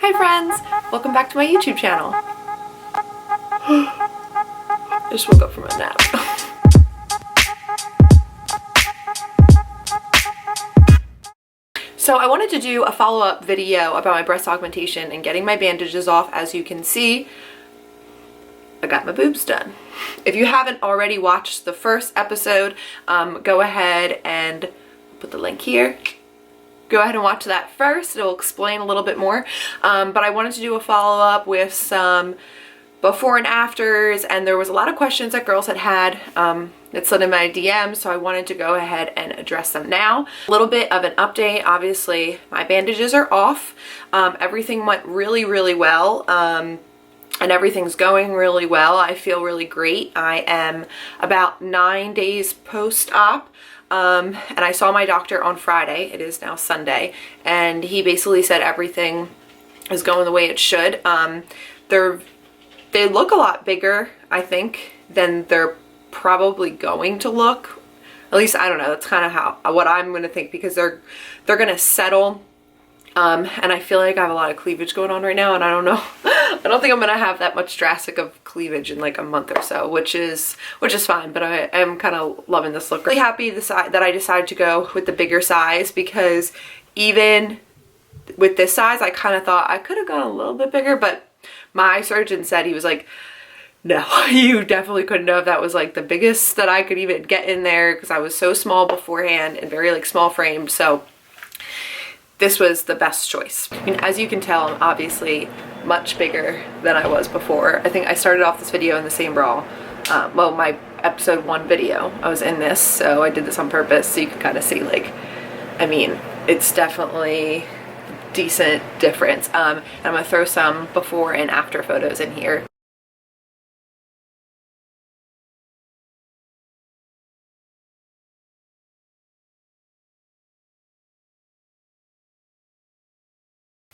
Hi friends! Welcome back to my YouTube channel. I just woke up from a nap. So I wanted to do a follow-up video about my breast augmentation and getting my bandages off. As you can see, I got my boobs done. If you haven't already watched the first episode, go ahead and put the link here. Go ahead and watch that first. It'll explain a little bit more. But I wanted to do a follow-up with some before and afters, and there was a lot of questions that girls had that slid in my DMs, so I wanted to go ahead and address them now. A little bit of an update. Obviously, my bandages are off. Everything went really, really well. And everything's going really well. I feel really great. I am about 9 days post-op. And I saw my doctor on Friday. It is now Sunday. And he basically said everything is going the way it should. They look a lot bigger, I think, than they're probably going to look. At least, I don't know. That's kind of what I'm going to think, because they're going to settle. And I feel like I have a lot of cleavage going on right now, and I don't know. I don't think I'm gonna have that much drastic of cleavage in like a month or so, which is fine. But I am kind of loving this look. Really happy that I decided to go with the bigger size, because even with this size, I kind of thought I could have gone a little bit bigger. But my surgeon said, he was like, "No, you definitely couldn't have. That was like the biggest that I could even get in there, because I was so small beforehand and very like small framed." So this was the best choice. I mean, as you can tell, I'm obviously much bigger than I was before. I think I started off this video in the same bra. Well, my episode 1 video, I was in this, so I did this on purpose, so you can kind of see, like, I mean, it's definitely a decent difference. And I'm gonna throw some before and after photos in here.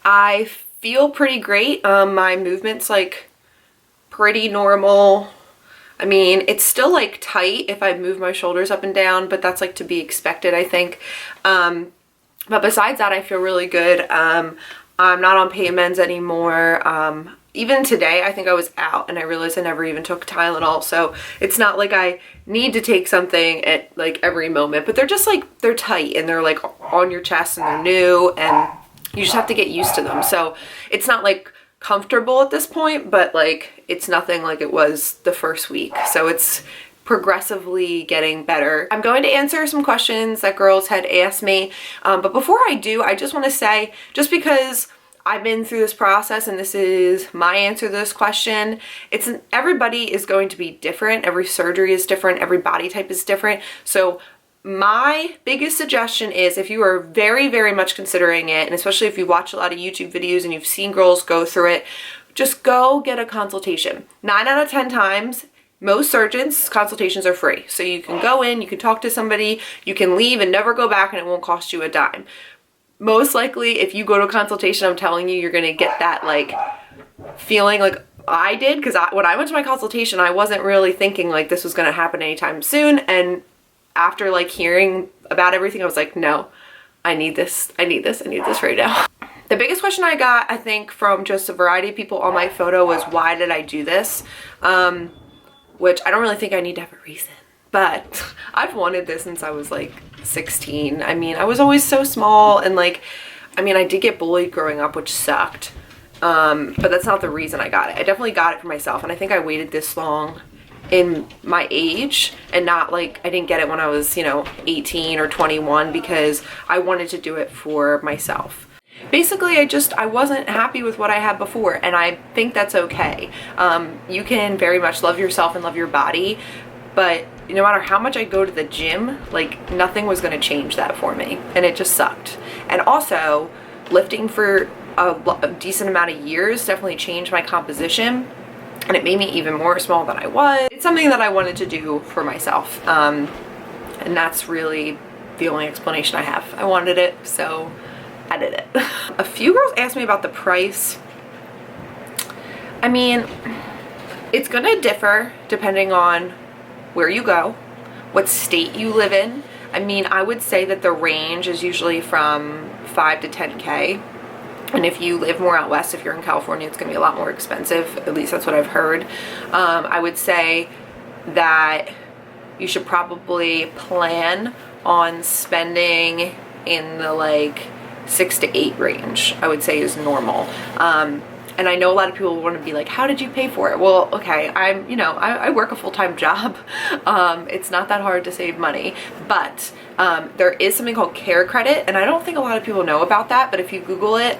I feel pretty great. My movement's like pretty normal. I mean, it's still like tight if I move my shoulders up and down, but that's like to be expected, I think. But besides that, I feel really good. I'm not on pain meds anymore. Even today, I think I was out and I realized I never even took Tylenol. So it's not like I need to take something at like every moment, but they're just like, they're tight and they're like on your chest and they're new, and you just have to get used to them. So it's not like comfortable at this point, but like it's nothing like it was the first week. So it's progressively getting better. I'm going to answer some questions that girls had asked me. But before I do, I just want to say, just because I've been through this process and this is my answer to this question, everybody is going to be different. Every surgery is different. Every body type is different. So my biggest suggestion is, if you are very, very much considering it, and especially if you watch a lot of YouTube videos and you've seen girls go through it, just go get a consultation. 9 out of 10 times, most surgeons' consultations are free. So you can go in, you can talk to somebody, you can leave and never go back, and it won't cost you a dime. Most likely, if you go to a consultation, I'm telling you, you're gonna get that like feeling like I did, because when I went to my consultation, I wasn't really thinking like this was gonna happen anytime soon, and after like hearing about everything, I was like, no, I need this right now. The biggest question I got, I think, from just a variety of people on my photo was, why did I do this? Which I don't really think I need to have a reason, but I've wanted this since I was like 16. I mean, I was always so small, and like, I mean, I did get bullied growing up, which sucked. But that's not the reason I got it. I definitely got it for myself, and I think I waited this long in my age, and not like I didn't get it when I was, you know, 18 or 21, because I wanted to do it for myself. Basically, I wasn't happy with what I had before, and I think that's okay. You can very much love yourself and love your body, but no matter how much I go to the gym, like nothing was going to change that for me, and it just sucked. And also, lifting for a decent amount of years definitely changed my composition, and it made me even more small than I was. It's something that I wanted to do for myself, and that's really the only explanation I have. I wanted it, so I did it. A few girls asked me about the price. I mean, it's gonna differ depending on where you go, what state you live in. I mean, I would say that the range is usually from 5 to 10K. And if you live more out west, if you're in California, it's going to be a lot more expensive. At least that's what I've heard. I would say that you should probably plan on spending in the like 6 to 8 range, I would say is normal. And I know a lot of people want to be like, how did you pay for it? Well, okay, I work a full-time job. It's not that hard to save money, but there is something called care credit, and I don't think a lot of people know about that, but if you Google it,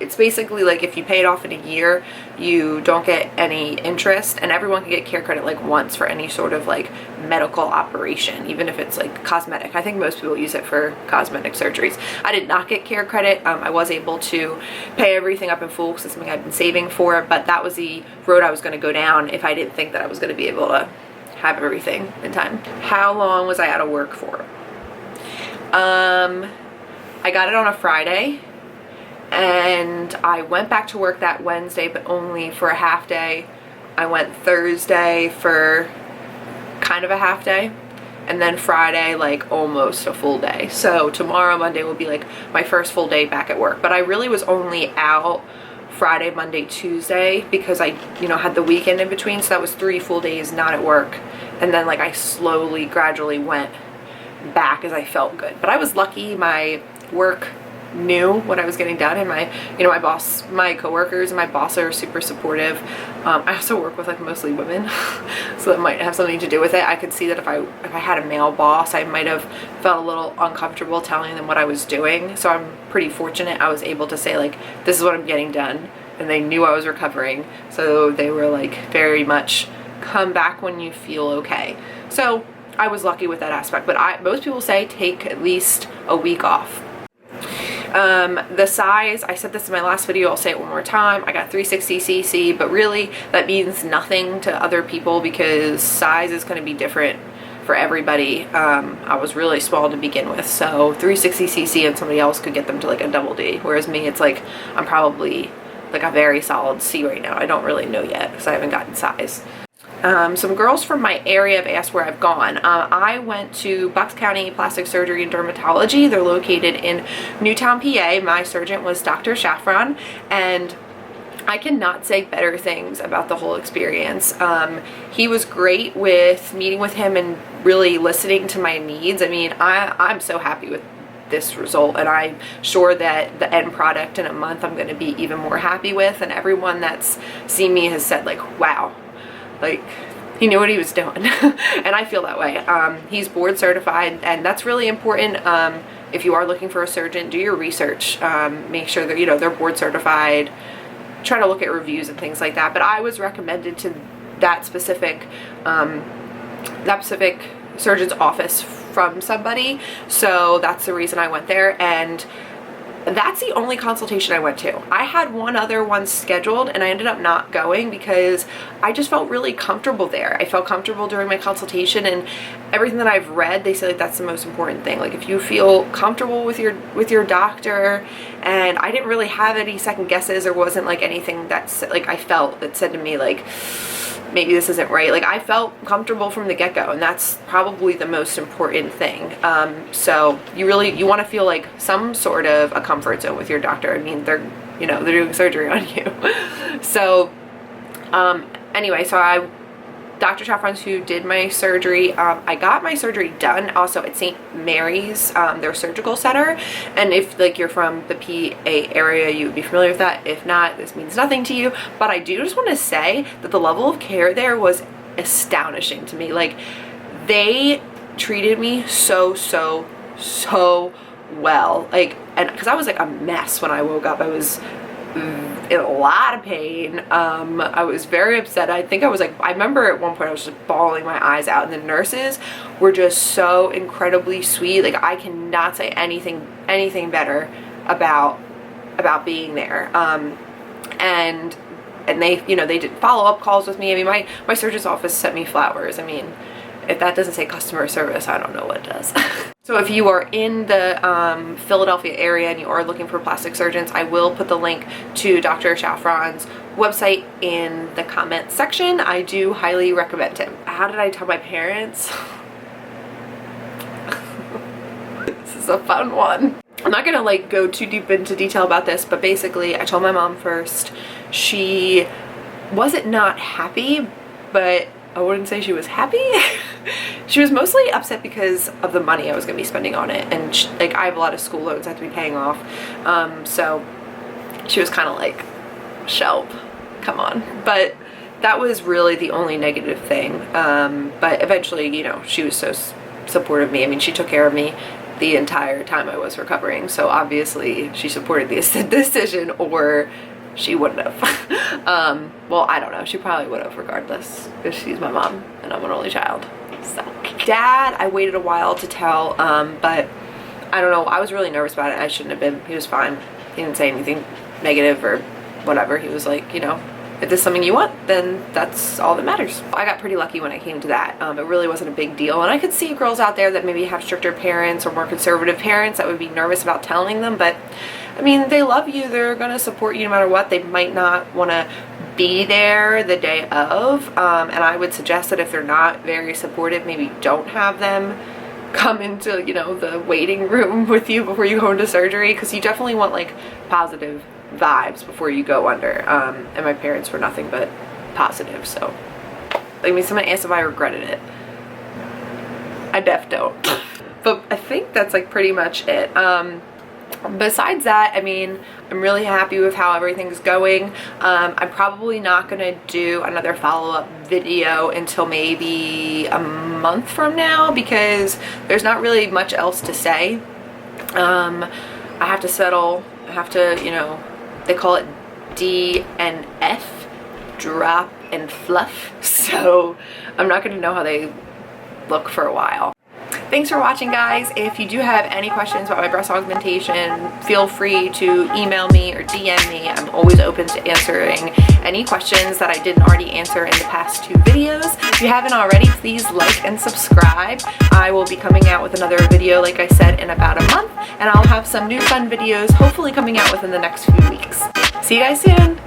it's basically like if you pay it off in a year, you don't get any interest, and everyone can get care credit like once for any sort of like medical operation, even if it's like cosmetic. I think most people use it for cosmetic surgeries. I did not get care credit. I was able to pay everything up in full because it's something I'd been saving for, but that was the road I was going to go down if I didn't think that I was going to be able to have everything in time. How long was I out of work for? I got it on a Friday, and I went back to work that Wednesday, but only for a half day. I went Thursday for kind of a half day, and then Friday like almost a full day. So tomorrow, Monday, will be like my first full day back at work. But I really was only out Friday, Monday, Tuesday because I had the weekend in between, so that was 3 full days not at work. And then like I slowly, gradually went back as I felt good. But I was lucky. My work knew what I was getting done, and my boss, my coworkers, and my boss are super supportive. I also work with like mostly women, so that might have something to do with it. I could see that if I had a male boss, I might have felt a little uncomfortable telling them what I was doing. So I'm pretty fortunate I was able to say like, this is what I'm getting done, and they knew I was recovering, so they were like very much come back when you feel okay. So I was lucky with that aspect, but most people say take at least a week off. The size, I said this in my last video, I'll say it one more time. I got 360cc, but really that means nothing to other people because size is going to be different for everybody. I was really small to begin with, so 360cc and somebody else could get them to like a double D, whereas me, it's like I'm probably like a very solid C right now. I don't really know yet because I haven't gotten size. Some girls from my area have asked where I've gone. I went to Bucks County Plastic Surgery and Dermatology. They're located in Newtown, PA. My surgeon was Dr. Shafran, and I cannot say better things about the whole experience. He was great with meeting with him and really listening to my needs. I mean, I'm so happy with this result, and I'm sure that the end product in a month I'm going to be even more happy with, and everyone that's seen me has said like, wow, like he knew what he was doing. And I feel that way. He's board certified, and that's really important. If you are looking for a surgeon, do your research. Make sure that they're board certified. Try to look at reviews and things like that. But I was recommended to that specific surgeon's office from somebody, so that's the reason I went there. And that's the only consultation I went to. I had one other one scheduled, and I ended up not going because I just felt really comfortable there. I felt comfortable during my consultation, and everything that I've read, they say like that's the most important thing. Like if you feel comfortable with your doctor, and I didn't really have any second guesses. There wasn't like anything that's like I felt that said to me like, maybe this isn't right. Like I felt comfortable from the get-go, and that's probably the most important thing. So you want to feel like some sort of a comfort zone with your doctor. I mean, they're doing surgery on you. So anyway, so Dr. Shafran's who did my surgery. I got my surgery done also at St. Mary's, their surgical center. And if like you're from the PA area, you would be familiar with that. If not, this means nothing to you. But I do just want to say that the level of care there was astonishing to me. Like they treated me so well. Like, and because I was like a mess when I woke up. I was in a lot of pain. I was very upset. I think I remember at one point I was just bawling my eyes out, and the nurses were just so incredibly sweet. Like I cannot say anything better about being there. And they they did follow-up calls with me. I mean, my surgeon's office sent me flowers. I mean, if that doesn't say customer service, I don't know what does. So if you are in the Philadelphia area and you are looking for plastic surgeons, I will put the link to Dr. Shafran's website in the comment section. I do highly recommend him. How did I tell my parents? This is a fun one. I'm not gonna like go too deep into detail about this, but basically I told my mom first. She wasn't not happy, but I wouldn't say she was happy. She was mostly upset because of the money I was gonna be spending on it, and like I have a lot of school loans I have to be paying off, so she was kind of like, Shelp, come on. But that was really the only negative thing. But eventually, you know, she was so supportive of me. I mean, she took care of me the entire time I was recovering, so obviously she supported the decision, or she wouldn't have. Well, I don't know, she probably would have regardless, because she's my mom and I'm an only child. So Dad, I waited a while to tell, but I don't know, I was really nervous about it. I shouldn't have been. He was fine. He didn't say anything negative or whatever. He was like, you know, if this is something you want, then that's all that matters. I got pretty lucky when it came to that. It really wasn't a big deal, and I could see girls out there that maybe have stricter parents or more conservative parents that would be nervous about telling them, but I mean, they love you, they're gonna support you no matter what. They might not want to be there the day of, and I would suggest that if they're not very supportive, maybe don't have them come into, you know, the waiting room with you before you go into surgery, because you definitely want like positive vibes before you go under. And my parents were nothing but positive, so I mean, someone asked if I regretted it. I def don't. But I think that's like pretty much it. Besides that, I mean, I'm really happy with how everything's going. I'm probably not gonna do another follow-up video until maybe a month from now, because there's not really much else to say. I have to settle, I have to, you know, they call it D and F, drop and fluff, so I'm not gonna know how they look for a while. Thanks for watching, guys. If you do have any questions about my breast augmentation, feel free to email me or DM me. I'm always open to answering any questions that I didn't already answer in the past 2 videos. If you haven't already, please like and subscribe. I will be coming out with another video, like I said, in about a month, and I'll have some new fun videos hopefully coming out within the next few weeks. See you guys soon.